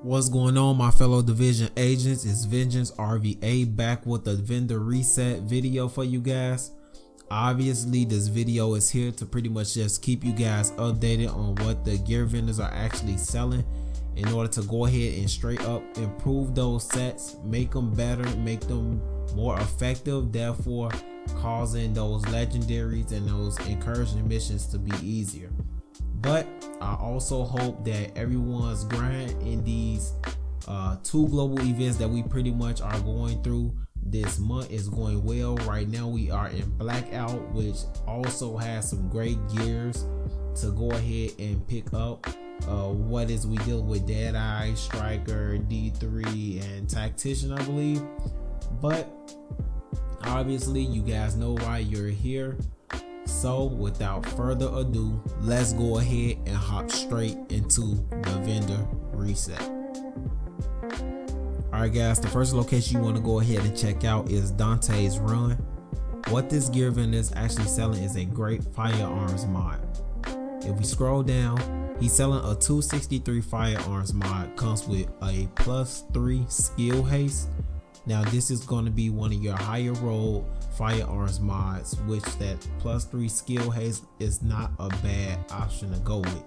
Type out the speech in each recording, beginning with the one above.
What's going on, my fellow division agents? It's Vengeance RVA back with a vendor reset video for you guys. Obviously this video is here to pretty much just keep you guys updated on what the gear vendors are actually selling in order to go ahead and straight up improve those sets, make them better, make them more effective, therefore causing those legendaries and those incursion missions to be easier. But I also hope that everyone's grind in these two global events that we pretty much are going through this month is going well. Right now we are in Blackout, which also has some great gears to go ahead and pick up. What is we deal with Deadeye, Striker, D3 and Tactician, I believe. But obviously you guys know why you're here. So without further ado, let's go ahead and hop straight into the vendor reset. Alright guys, the first location you want to go ahead and check out is Dante's Run. What this gear vendor is actually selling is a great firearms mod. If we scroll down, he's selling a 263 firearms mod, comes with a +3 skill haste. Now this is going to be one of your higher roll firearms mods, which that +3 skill haste is not a bad option to go with.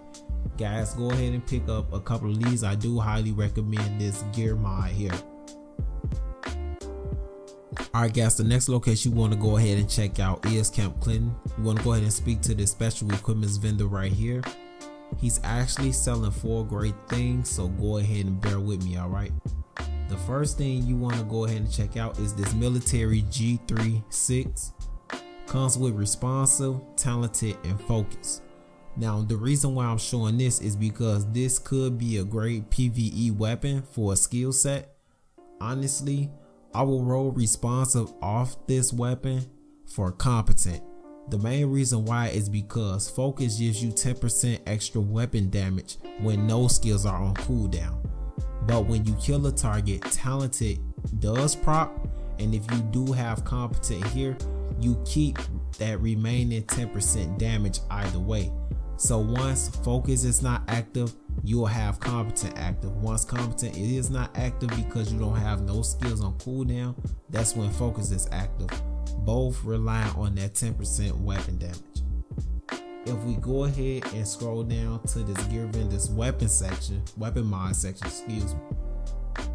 Guys, go ahead and pick up a couple of these. I do highly recommend this gear mod here. Alright guys, the next location you want to go ahead and check out is Camp Clinton. You want to go ahead and speak to this special equipment vendor right here. He's actually selling 4 great things, so go ahead and bear with me, alright? The first thing you want to go ahead and check out is this military G36. Comes with responsive, talented, and focus. Now the reason why I'm showing this is because this could be a great PvE weapon for a skill set. Honestly, I will roll responsive off this weapon for competent. The main reason why is because focus gives you 10% extra weapon damage when no skills are on cooldown. But when you kill a target, talented does prop, and if you do have competent here, you keep that remaining 10% damage either way. So once focus is not active, you will have competent active. Once competent is not active because you don't have no skills on cooldown, that's when focus is active. Both rely on that 10% weapon damage. If we go ahead and scroll down to this gear vendor's weapon mod section, excuse me,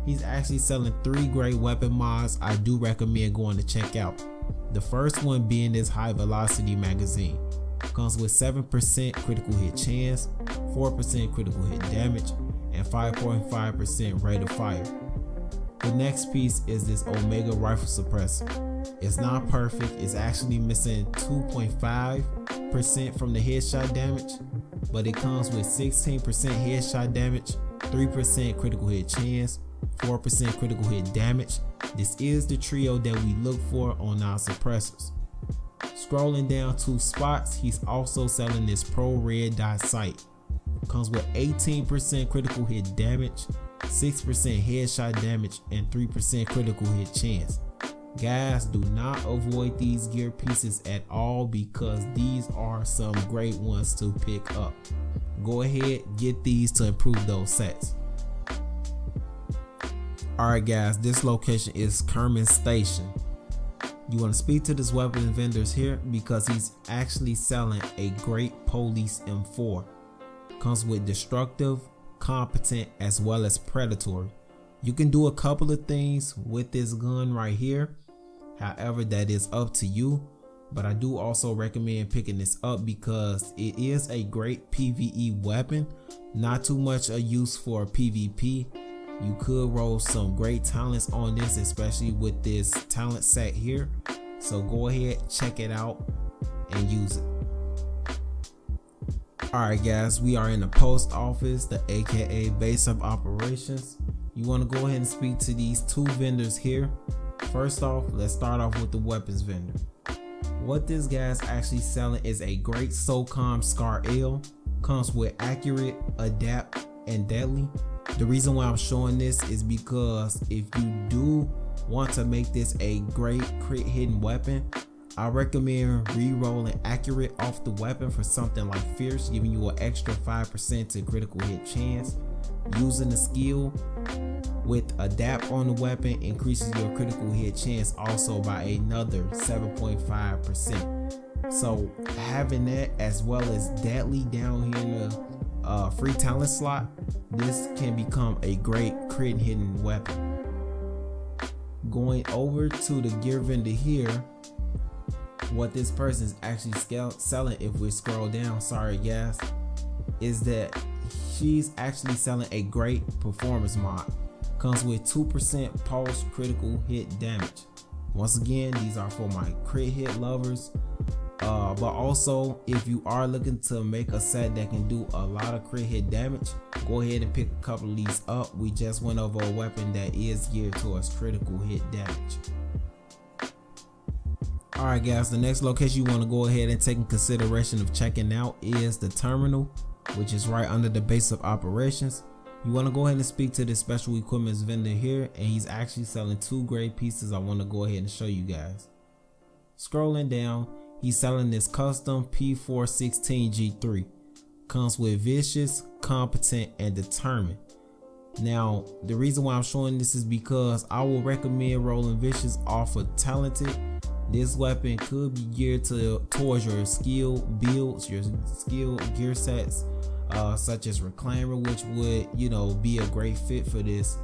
he's actually selling 3 great weapon mods I do recommend going to check out. The first one being this high velocity magazine. Comes with 7% critical hit chance, 4% critical hit damage, and 5.5% rate of fire. The next piece is this Omega rifle suppressor. It's not perfect, it's actually missing 2.5% from the headshot damage, but it comes with 16% headshot damage, 3% critical hit chance, 4% critical hit damage. This is the trio that we look for on our suppressors. Scrolling down 2 spots, he's also selling this Pro Red Dot Sight. Comes with 18% critical hit damage, 6% headshot damage, and 3% critical hit chance. Guys, do not avoid these gear pieces at all because these are some great ones to pick up. Go ahead, get these to improve those sets. Alright guys, this location is Kerman Station. You want to speak to this weapon vendors here because he's actually selling a great police M4. Comes with destructive, competent, as well as predatory. You can do a couple of things with this gun right here. However, that is up to you. But I do also recommend picking this up because it is a great PvE weapon. Not too much a use for PvP. You could roll some great talents on this, especially with this talent set here. So go ahead, check it out and use it. Alright guys, we are in the post office, the aka base of operations. You want to go ahead and speak to these 2 vendors here. First off, let's start off with the weapons vendor. What this guy's actually selling is a great SOCOM Scar L. Comes with accurate, adapt, and deadly. The reason why I'm showing this is because if you do want to make this a great crit hitting weapon, I recommend re-rolling accurate off the weapon for something like fierce, giving you an extra 5% to critical hit chance. Using the skill with adapt on the weapon increases your critical hit chance also by another 7.5%. So having that as well as deadly down here in the free talent slot, this can become a great crit hitting weapon. Going over to the gear vendor here, what this person is actually selling, if we scroll down, sorry guys, is that she's actually selling a great performance mod. Comes with 2% pulse critical hit damage. Once again, these are for my crit hit lovers, but also if you are looking to make a set that can do a lot of crit hit damage, go ahead and pick a couple of these up. We just went over a weapon that is geared towards critical hit damage. Alright guys, the next location you want to go ahead and take in consideration of checking out is the terminal, which is right under the base of operations. You want to go ahead and speak to this special equipment vendor here, and he's actually selling two great pieces I want to go ahead and show you guys. Scrolling down, he's selling this custom P416 G3. Comes with vicious, competent, and determined. Now, the reason why I'm showing this is because I will recommend rolling vicious off of talented. This weapon could be geared towards your skill builds, your skill gear sets, such as Reclaimer, which would, be a great fit for this.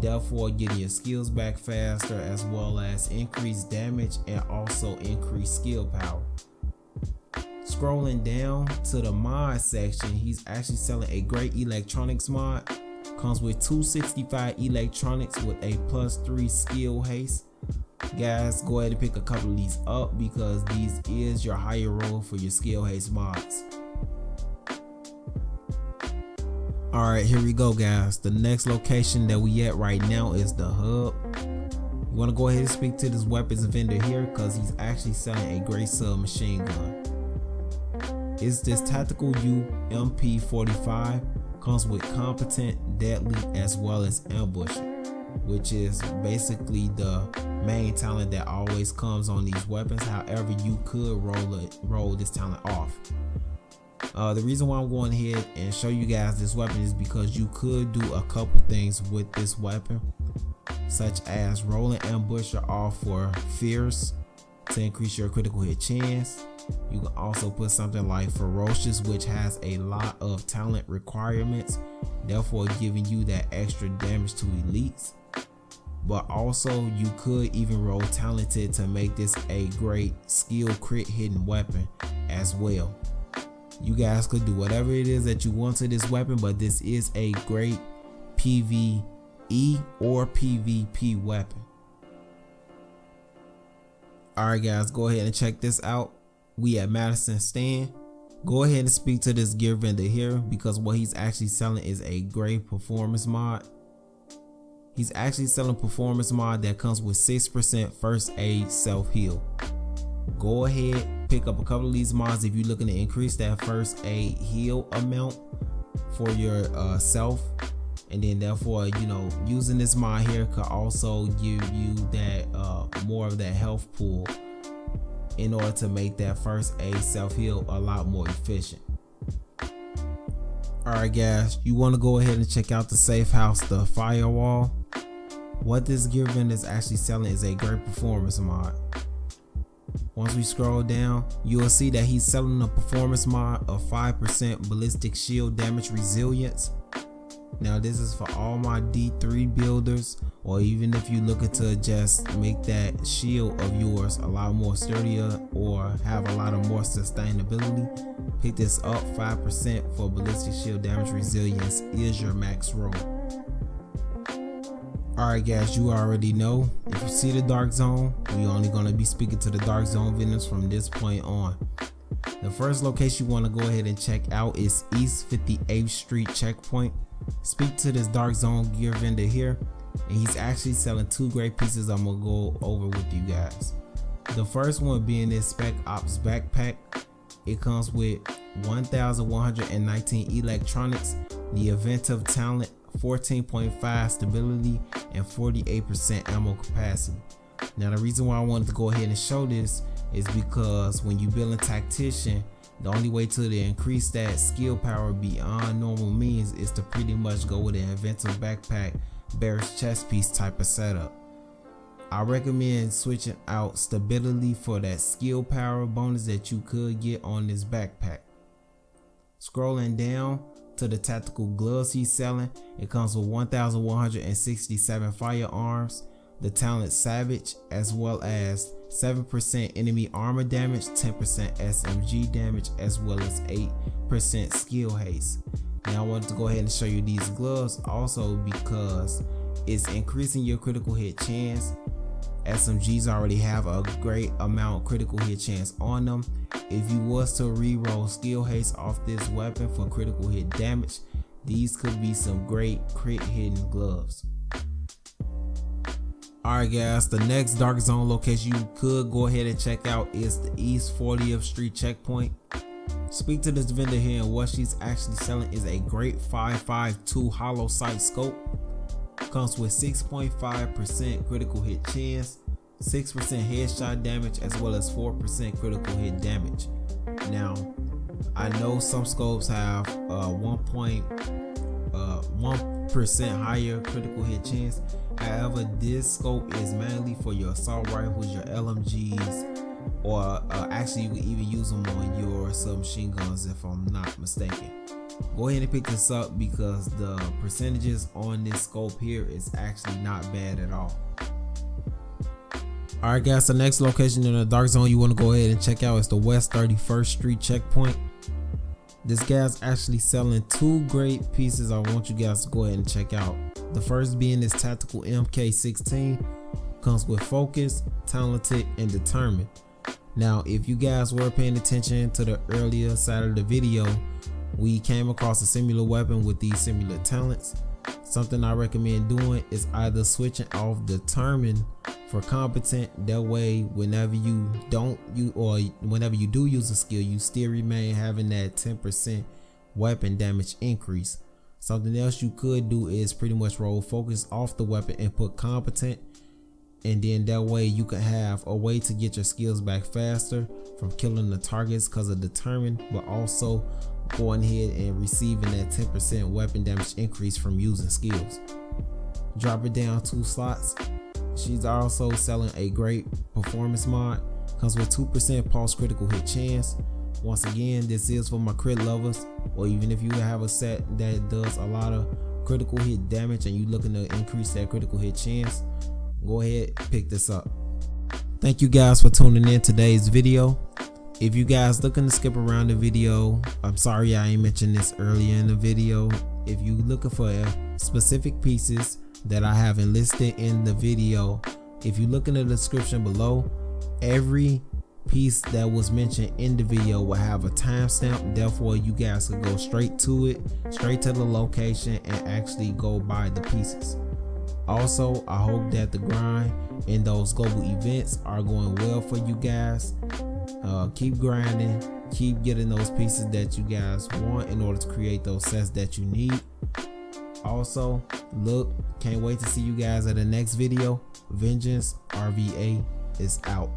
Therefore, getting your skills back faster, as well as increased damage and also increased skill power. Scrolling down to the mod section, he's actually selling a great electronics mod. Comes with 265 electronics with a +3 skill haste. Guys, go ahead and pick a couple of these up because these is your higher roll for your skill haste mods. Alright, here we go guys. The next location that we at right now is the hub. You want to go ahead and speak to this weapons vendor here because he's actually selling a great submachine gun. It's this tactical UMP45. Comes with competent, deadly, as well as ambush, which is basically the main talent that always comes on these weapons. However, you could roll this talent off. The reason why I'm going ahead and show you guys this weapon is because you could do a couple things with this weapon, such as rolling ambusher off for fierce to increase your critical hit chance. You can also put something like ferocious, which has a lot of talent requirements, therefore giving you that extra damage to elites. But also you could even roll talented to make this a great skill crit hitting weapon as well. You guys could do whatever it is that you want to this weapon, but this is a great PvE or PvP weapon. Alright guys, go ahead and check this out. We at Madison Stand. Go ahead and speak to this gear vendor here because what he's actually selling is a great performance mod. He's actually selling a performance mod that comes with 6% first aid self heal. Go ahead, pick up a couple of these mods if you're looking to increase that first aid heal amount for your self, and then therefore using this mod here could also give you that more of that health pool in order to make that first aid self heal a lot more efficient. Alright guys, you want to go ahead and check out the safe house, the firewall. What this gear vendor is actually selling is a great performance mod. Once we scroll down, you will see that he's selling a performance mod of 5% ballistic shield damage resilience. Now this is for all my D3 builders, or even if you're looking to just make that shield of yours a lot more sturdier or have a lot of more sustainability, pick this up. 5% for ballistic shield damage resilience is your max roll. Alright guys, you already know, if you see the dark zone, we only going to be speaking to the dark zone vendors from this point on. The first location you want to go ahead and check out is East 58th Street Checkpoint. Speak to this dark zone gear vendor here, and he's actually selling two great pieces I'm gonna go over with you guys. The first one being this SPEC-OPS backpack. It comes with 1,119 electronics, the inventive talent, 14.5 stability, and 48% ammo capacity. Now the reason why I wanted to go ahead and show this is because when you build a tactician, the only way to increase that skill power beyond normal means is to pretty much go with an inventive backpack, bearish chest piece type of setup. I recommend switching out stability for that skill power bonus that you could get on this backpack. Scrolling down to the tactical gloves he's selling, it comes with 1,167 firearms, the talent Savage, as well as 7% enemy armor damage, 10% SMG damage, as well as 8% skill haste. Now I wanted to go ahead and show you these gloves also because it's increasing your critical hit chance. SMGs already have a great amount of critical hit chance on them. If you was to re-roll skill haste off this weapon for critical hit damage, these could be some great crit hitting gloves. Alright guys, the next dark zone location you could go ahead and check out is the East 40th Street checkpoint. Speak to this vendor here, and what she's actually selling is a great 5.52 HOLOSIGHT scope. Comes with 6.5% critical hit chance, 6% headshot damage, as well as 4% critical hit damage. Now, I know some scopes have 1% higher critical hit chance. However, this scope is mainly for your assault rifles, your LMGs, or actually you can even use them on your submachine guns if I'm not mistaken. Go ahead and pick this up because the percentages on this scope here is actually not bad at all. Alright guys, the next location in the dark zone you want to go ahead and check out is the West 31st Street checkpoint. This guy's actually selling two great pieces I want you guys to go ahead and check out. The first being this tactical MK16, comes with focus, talented, and determined. Now if you guys were paying attention to the earlier side of the video, we came across a similar weapon with these similar talents. Something I recommend doing is either switching off determined for competent. That way whenever you do use a skill, you still remain having that 10% weapon damage increase. Something else you could do is pretty much roll focus off the weapon and put competent, and then that way you can have a way to get your skills back faster from killing the targets because of determined, but also going ahead and receiving that 10% weapon damage increase from using skills. Drop it down 2 slots. She's also selling a great performance mod, comes with 2% pulse critical hit chance. Once again, this is for my crit lovers, or even if you have a set that does a lot of critical hit damage and you're looking to increase that critical hit chance, go ahead, pick this up. Thank you guys for tuning in today's video. If you guys looking to skip around the video, I'm sorry I ain't mentioned this earlier in the video. If you looking for specific pieces that I haven't listed in the video, if you look in the description below, every piece that was mentioned in the video will have a timestamp. Therefore you guys can go straight to it, straight to the location, and actually go buy the pieces. Also, I hope that the grind in those global events are going well for you guys. Keep grinding, keep getting those pieces that you guys want in order to create those sets that you need. Also, can't wait to see you guys at the next video. Vengeance RVA is out.